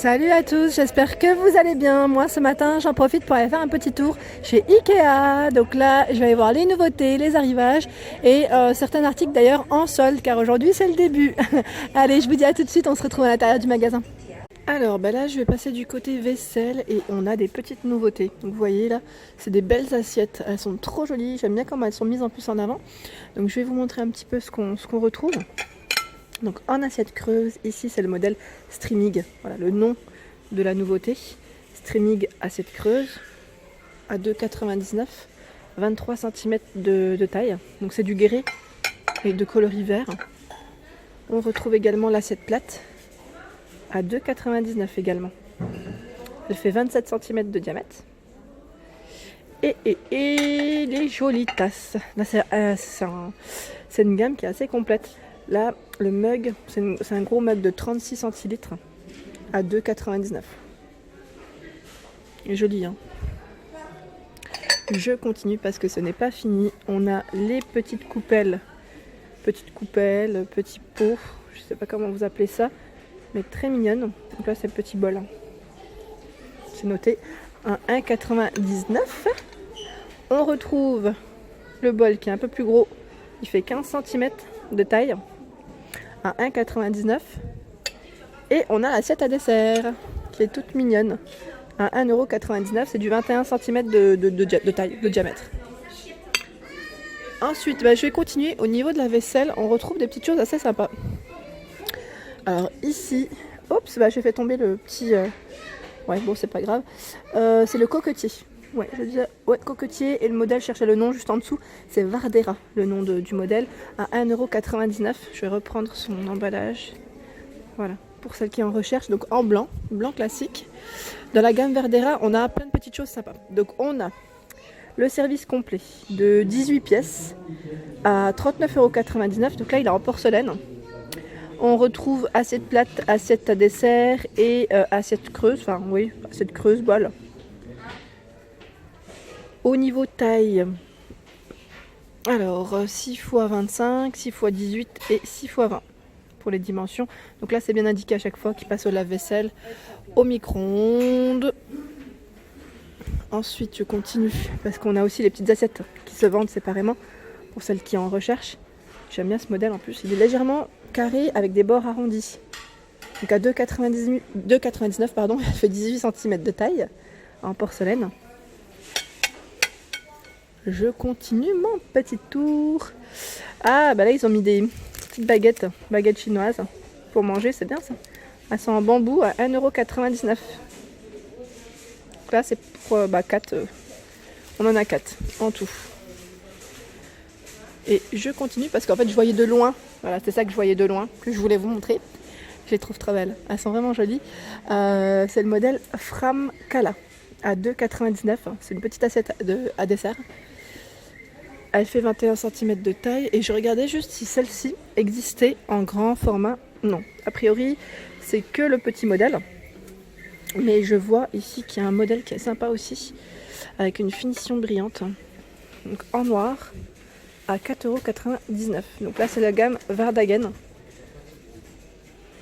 Salut à tous, j'espère que vous allez bien. Moi ce matin j'en profite pour aller faire un petit tour chez Ikea. Donc là je vais aller voir les nouveautés, les arrivages et certains articles d'ailleurs en solde car aujourd'hui c'est le début. Allez, je vous dis à tout de suite, on se retrouve à l'intérieur du magasin. Alors là je vais passer du côté vaisselle et on a des petites nouveautés. Donc vous voyez là, c'est des belles assiettes, elles sont trop jolies, j'aime bien comment elles sont mises en plus en avant. Donc je vais vous montrer un petit peu ce qu'on retrouve. Donc en assiette creuse, ici c'est le modèle Streamig, voilà le nom de la nouveauté. Streamig assiette creuse à 2,99 €, 23 cm de taille. Donc c'est du grès et de coloris vert. On retrouve également l'assiette plate à 2,99 € également. Elle fait 27 cm de diamètre. Et les jolies tasses. Là c'est une gamme qui est assez complète. Là, le mug, c'est un gros mug de 36 centilitres à 2,99 €. Joli, hein. Je continue parce que ce n'est pas fini. On a les petites coupelles, petits pots, je ne sais pas comment vous appelez ça, mais très mignonnes. Donc là, c'est le petit bol. C'est noté un 1,99 €. On retrouve le bol qui est un peu plus gros. Il fait 15 cm de taille. À 1,99 €. Et on a l'assiette à dessert qui est toute mignonne à 1,99 €. C'est du 21 cm de taille, de diamètre. Ensuite, je vais continuer. Au niveau de la vaisselle, on retrouve des petites choses assez sympas. Alors ici, j'ai fait tomber le petit... Ouais, bon, c'est pas grave. C'est le coquetier. Ouais, je disais, coquetier, et le modèle, cherchait le nom juste en dessous, c'est Verdera, le nom du modèle, à 1,99 €. Je vais reprendre son emballage. Voilà, pour celle qui est en recherche, donc en blanc classique. Dans la gamme Verdera, on a plein de petites choses sympas. Donc on a le service complet de 18 pièces à 39,99 €. Donc là, il est en porcelaine. On retrouve assiette plate, assiette à dessert et assiette creuse, assiette creuse, bol. Au niveau taille, alors 6 x 25, 6 x 18 et 6 x 20 pour les dimensions. Donc là c'est bien indiqué à chaque fois qu'il passe au lave-vaisselle, au micro-ondes. Ensuite je continue parce qu'on a aussi les petites assiettes qui se vendent séparément pour celles qui en recherchent. J'aime bien ce modèle en plus, il est légèrement carré avec des bords arrondis. Donc à 2,99 €, elle fait 18 cm de taille en porcelaine. Je continue mon petit tour. Ah, là, ils ont mis des petites baguettes chinoises pour manger, c'est bien ça. Elles sont en bambou à 1,99 €. Là, c'est pour 4. On en a 4 en tout. Et je continue parce qu'en fait, je voyais de loin. Voilà, c'est ça que je voyais de loin, que je voulais vous montrer. Je les trouve très belles. Elles sont vraiment jolies. C'est le modèle Fram Kala à 2,99 €. C'est une petite assiette à dessert. Elle fait 21 cm de taille et je regardais juste si celle-ci existait en grand format. Non, a priori c'est que le petit modèle. Mais je vois ici qu'il y a un modèle qui est sympa aussi, avec une finition brillante. Donc en noir à 4,99 €. Donc là c'est la gamme Vardagen.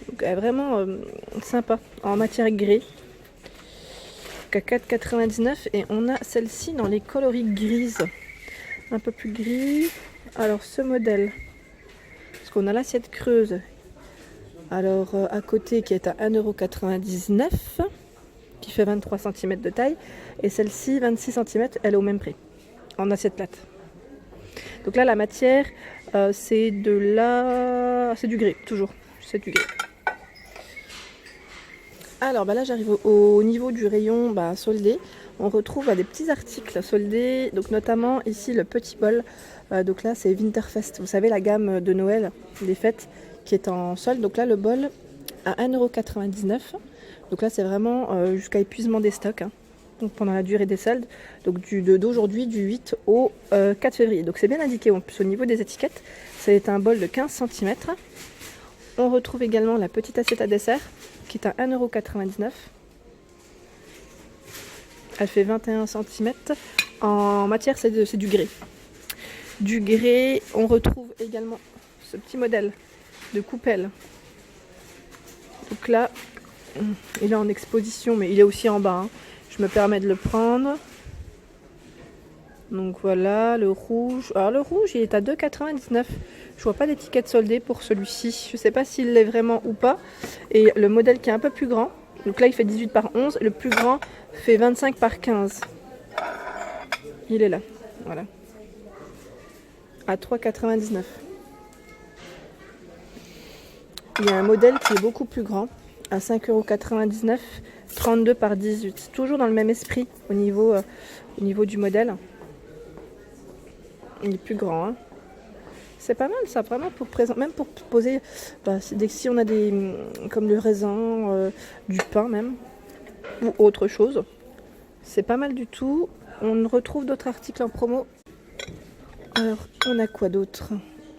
Donc elle est vraiment sympa en matière gris. Donc à 4,99 € et on a celle-ci dans les coloris grises. Un peu plus gris. Alors ce modèle, parce qu'on a l'assiette creuse, alors à côté qui est à 1,99 €, qui fait 23 cm de taille, et celle-ci 26 cm, elle est au même prix, en assiette plate. Donc là la matière, c'est du grès, toujours, c'est du grès. Alors là j'arrive au niveau du rayon soldé. On retrouve des petits articles soldés, donc notamment ici le petit bol. Donc là c'est Winterfest, vous savez la gamme de Noël des fêtes qui est en solde. Donc là le bol à 1,99 €. Donc là c'est vraiment jusqu'à épuisement des stocks, hein. Donc pendant la durée des soldes, donc d'aujourd'hui du 8 au 4 février. Donc c'est bien indiqué en plus au niveau des étiquettes. C'est un bol de 15 cm. On retrouve également la petite assiette à dessert qui est à 1,99 €. Elle fait 21 cm. En matière, c'est du grès. Du grès, on retrouve également ce petit modèle de coupelle. Donc là, Il est en exposition, mais il est aussi en bas. Hein. Je me permets de le prendre. Donc voilà, le rouge. Alors le rouge, il est à 2,99 €. Je vois pas d'étiquette soldée pour celui-ci. Je sais pas s'il l'est vraiment ou pas. Et le modèle qui est un peu plus grand. Donc là, il fait 18 par 11. Le plus grand fait 25 par 15. Il est là. Voilà. À 3,99 €. Il y a un modèle qui est beaucoup plus grand. À 5,99 €. 32 par 18. Toujours dans le même esprit au niveau du modèle. Il est plus grand, hein. C'est pas mal ça, vraiment pour présenter, même pour poser, si on a des, comme le raisin, du pain même, ou autre chose. C'est pas mal du tout. On retrouve d'autres articles en promo. Alors, on a quoi d'autre?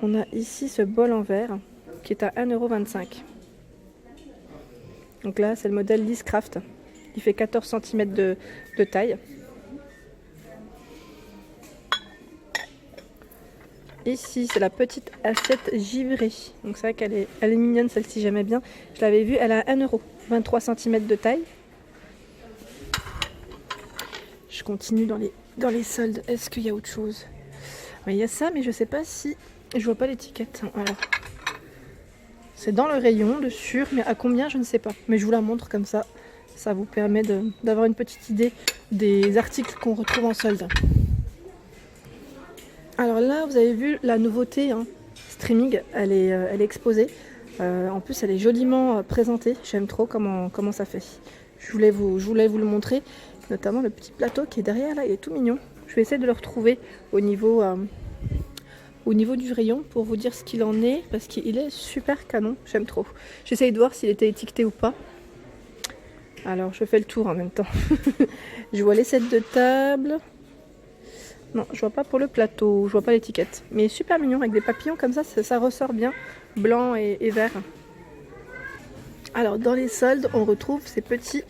On a ici ce bol en verre qui est à 1,25 €. Donc là, c'est le modèle Liscraft. Il fait 14 cm de taille. Ici, c'est la petite assiette givrée. Donc c'est vrai qu'elle est mignonne, celle-ci, j'aimais bien. Je l'avais vue, elle a 1 €, 23 cm de taille. Je continue dans les soldes. Est-ce qu'il y a autre chose? Il y a ça, mais je sais pas si... Je vois pas l'étiquette. Alors, c'est dans le rayon, dessus, mais à combien, je ne sais pas. Mais je vous la montre comme ça. Ça vous permet d'avoir une petite idée des articles qu'on retrouve en solde. Alors là, vous avez vu la nouveauté, hein, streaming, elle est exposée. En plus, elle est joliment présentée. J'aime trop comment ça fait. Je voulais vous le montrer, notamment le petit plateau qui est derrière là, il est tout mignon. Je vais essayer de le retrouver au niveau du rayon pour vous dire ce qu'il en est, parce qu'il est super canon. J'aime trop. J'essaye de voir s'il était étiqueté ou pas. Alors, je fais le tour en même temps. Je vois les sets de table. Non, je vois pas pour le plateau, je vois pas l'étiquette. Mais super mignon, avec des papillons comme ça ressort bien, blanc et vert. Alors, dans les soldes, on retrouve ces petits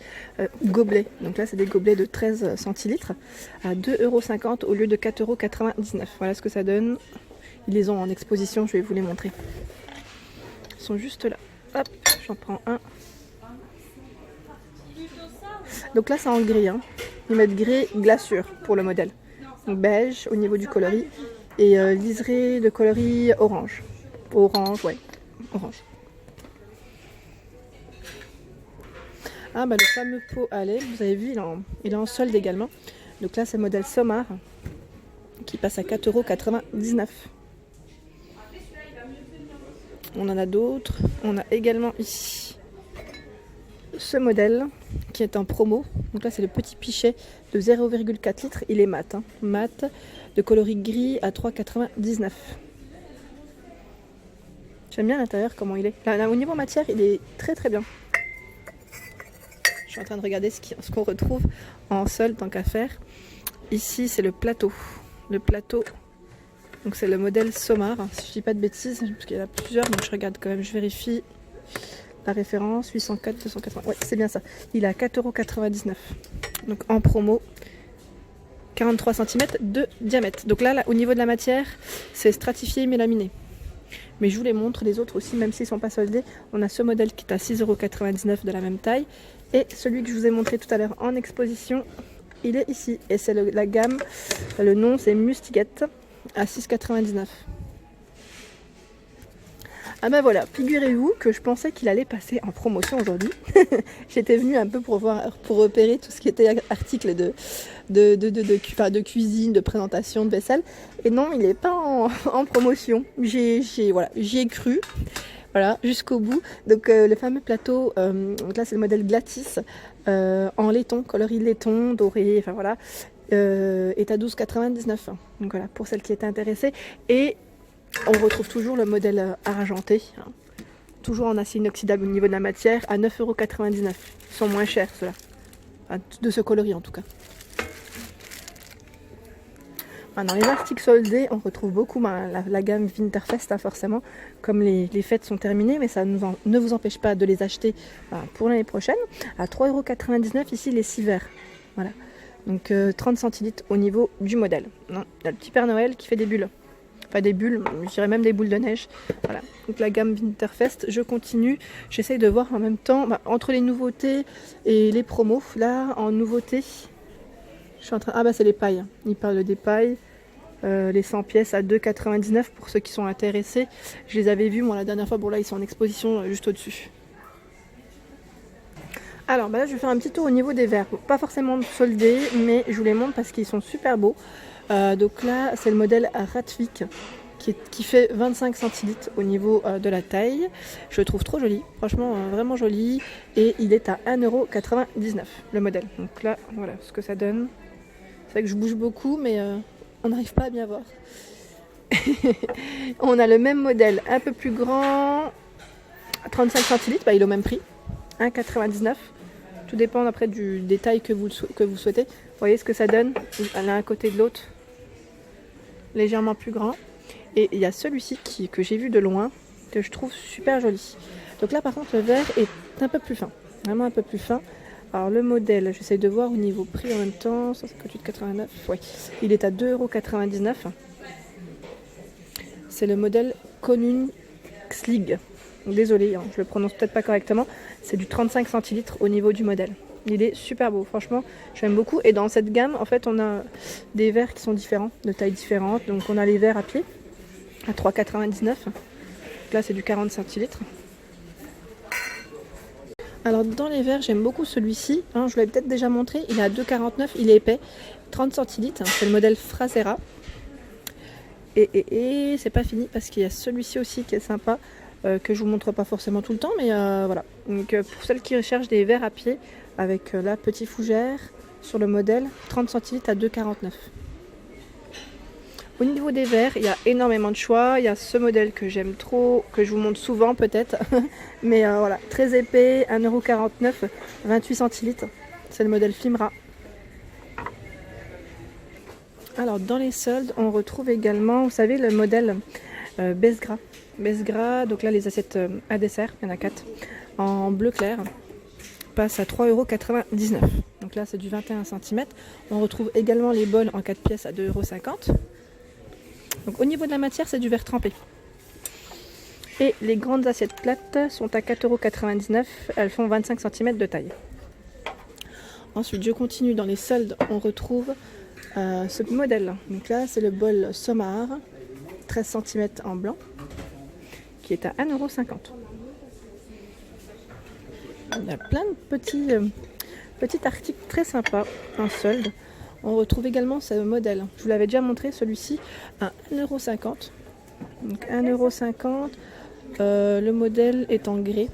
gobelets. Donc là, c'est des gobelets de 13 centilitres à 2,50 € au lieu de 4,99 €. Voilà ce que ça donne. Ils les ont en exposition, je vais vous les montrer. Ils sont juste là. Hop, j'en prends un. Donc là, c'est en gris. Hein. Ils mettent gris glaçure pour le modèle. Donc beige au niveau du coloris et liseré de coloris orange. Orange, ouais, orange. Ah bah le fameux pot à lait, vous avez vu, il est en solde également. Donc là c'est le modèle Somar qui passe à 4,99 €. On en a d'autres. On a également ici ce modèle qui est en promo. Donc là c'est le petit pichet de 0,4 litres. Il est mat, hein. Mat de coloris gris à 3,99 €. J'aime bien l'intérieur comment il est. Là, au niveau matière il est très très bien. Je suis en train de regarder ce qu'on retrouve en solde tant qu'à faire. Ici c'est le plateau. Le plateau, donc c'est le modèle Somar, si je dis pas de bêtises, parce qu'il y en a plusieurs, donc je regarde quand même, je vérifie. La référence 804 280. Ouais, c'est bien ça. Il est à 4,99 €. Donc en promo, 43 cm de diamètre. Donc là, au niveau de la matière, c'est stratifié mais laminé. Mais je vous les montre, les autres aussi, même s'ils ne sont pas soldés. On a ce modèle qui est à 6,99 € de la même taille. Et celui que je vous ai montré tout à l'heure en exposition, il est ici. Et c'est la gamme, le nom c'est Mustigate à 6,99 €. Ah ben voilà, figurez-vous que je pensais qu'il allait passer en promotion aujourd'hui. J'étais venue un peu pour repérer tout ce qui était article de cuisine, de présentation, de vaisselle. Et non, il n'est pas en promotion. J'y ai cru. Voilà, jusqu'au bout. Donc le fameux plateau, donc là c'est le modèle Glatis, en laiton, coloris laiton, doré, enfin voilà, est à 12,99 €. Donc voilà, pour celles qui étaient intéressées. Et on retrouve toujours le modèle argenté, hein, toujours en acier inoxydable au niveau de la matière, à 9,99 €. Ils sont moins chers ceux-là, enfin, de ce coloris en tout cas. Dans les articles soldés, on retrouve beaucoup la gamme Winterfest, hein, forcément, comme les fêtes sont terminées, mais ça ne vous empêche pas de les acheter pour l'année prochaine. À 3,99 € ici les 6 verres. Voilà. Donc 30 centilitres au niveau du modèle. Il y a le petit Père Noël qui fait des bulles. enfin des bulles, je dirais même des boules de neige. Voilà, donc la gamme Winterfest, je continue. J'essaye de voir en même temps, entre les nouveautés et les promos. Là, en nouveauté, je suis en train... Ah bah c'est les pailles, il parle des pailles. Les 100 pièces à 2,99 pour ceux qui sont intéressés. Je les avais vus moi la dernière fois, bon là ils sont en exposition juste au-dessus. Alors là je vais faire un petit tour au niveau des verres, pas forcément soldés mais je vous les montre parce qu'ils sont super beaux. Donc là c'est le modèle Ratvik qui fait 25 centilitres au niveau de la taille. Je le trouve trop joli, franchement vraiment joli, et il est à 1,99€ le modèle. Donc là voilà ce que ça donne. C'est vrai que je bouge beaucoup mais on n'arrive pas à bien voir. On a le même modèle un peu plus grand, 35 centilitres, il est au même prix, 1,99€. Tout dépend après du détail que vous souhaitez. Vous voyez ce que ça donne l'un à côté de l'autre, légèrement plus grand. Et il y a celui-ci que j'ai vu de loin, que je trouve super joli. Donc là par contre le verre est un peu plus fin, vraiment un peu plus fin. Alors le modèle, j'essaie de voir au niveau prix en même temps, 158,89, ouais, il est à 2,99€. C'est le modèle Konungslig. Désolée, je le prononce peut-être pas correctement. C'est du 35 centilitres au niveau du modèle. Il est super beau, franchement, j'aime beaucoup. Et dans cette gamme, en fait, on a des verres qui sont différents, de tailles différentes. Donc on a les verres à pied, à 3,99. Là, c'est du 40 centilitres. Alors dans les verres, j'aime beaucoup celui-ci, je vous l'avais peut-être déjà montré, il est à 2,49, il est épais, 30 centilitres, c'est le modèle Frasera. Et c'est pas fini parce qu'il y a celui-ci aussi qui est sympa, que je vous montre pas forcément tout le temps, mais voilà. Donc pour celles qui recherchent des verres à pied, avec la petite fougère sur le modèle, 30 centilitres à 2,49. Au niveau des verres, il y a énormément de choix. Il y a ce modèle que j'aime trop, que je vous montre souvent peut-être. Mais voilà, très épais, 1,49€, 28 centilitres. C'est le modèle Flimra. Alors dans les soldes, on retrouve également, vous savez, le modèle Besgras. Besgras, donc là les assiettes à dessert, il y en a 4, en bleu clair, passe à 3,99€. Donc là c'est du 21 cm. On retrouve également les bols en 4 pièces à 2,50€. Donc au niveau de la matière, c'est du verre trempé. Et les grandes assiettes plates sont à 4,99€. Elles font 25 cm de taille. Ensuite, je continue dans les soldes. On retrouve ce modèle. Donc là, c'est le bol Sommar, 13 cm en blanc, qui est à 1,50€. Il y a plein de petits articles très sympas en solde. On retrouve également ce modèle. Je vous l'avais déjà montré, celui-ci, à 1,50€. Donc 1,50€. Le modèle est en grès.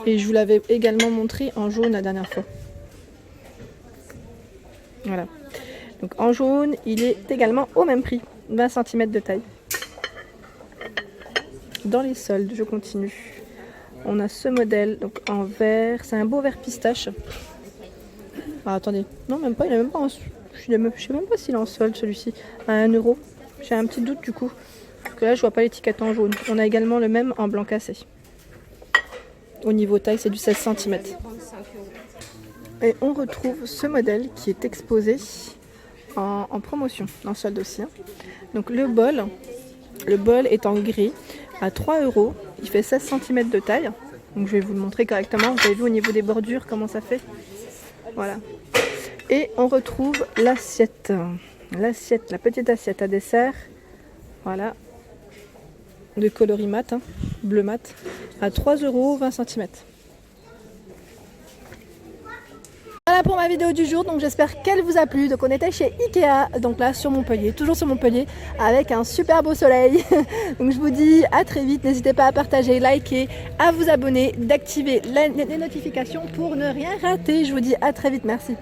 Et je vous l'avais également montré en jaune la dernière fois. Voilà. Donc en jaune, il est également au même prix. 20 cm de taille. Dans les soldes, je continue. On a ce modèle donc en vert. C'est un beau vert pistache. Ah, attendez, non même pas, il est même pas en... Je sais même pas s'il est en solde celui-ci, à 1€. J'ai un petit doute du coup, parce que là je vois pas l'étiquette en jaune. On a également le même en blanc cassé. Au niveau taille, c'est du 16 cm. Et on retrouve ce modèle qui est exposé en promotion, en solde aussi. Donc le bol est en gris à 3€. Il fait 16 cm de taille. Donc je vais vous le montrer correctement. Vous avez vu au niveau des bordures comment ça fait. Voilà. Et on retrouve l'assiette. La petite assiette à dessert. Voilà. De coloris mat, bleu mat. À 3€, 20 cm. Voilà pour ma vidéo du jour, donc j'espère qu'elle vous a plu. Donc on était chez Ikea, donc là sur Montpellier, toujours sur Montpellier, avec un super beau soleil. Donc je vous dis à très vite, n'hésitez pas à partager, liker, à vous abonner, d'activer les notifications pour ne rien rater. Je vous dis à très vite, merci.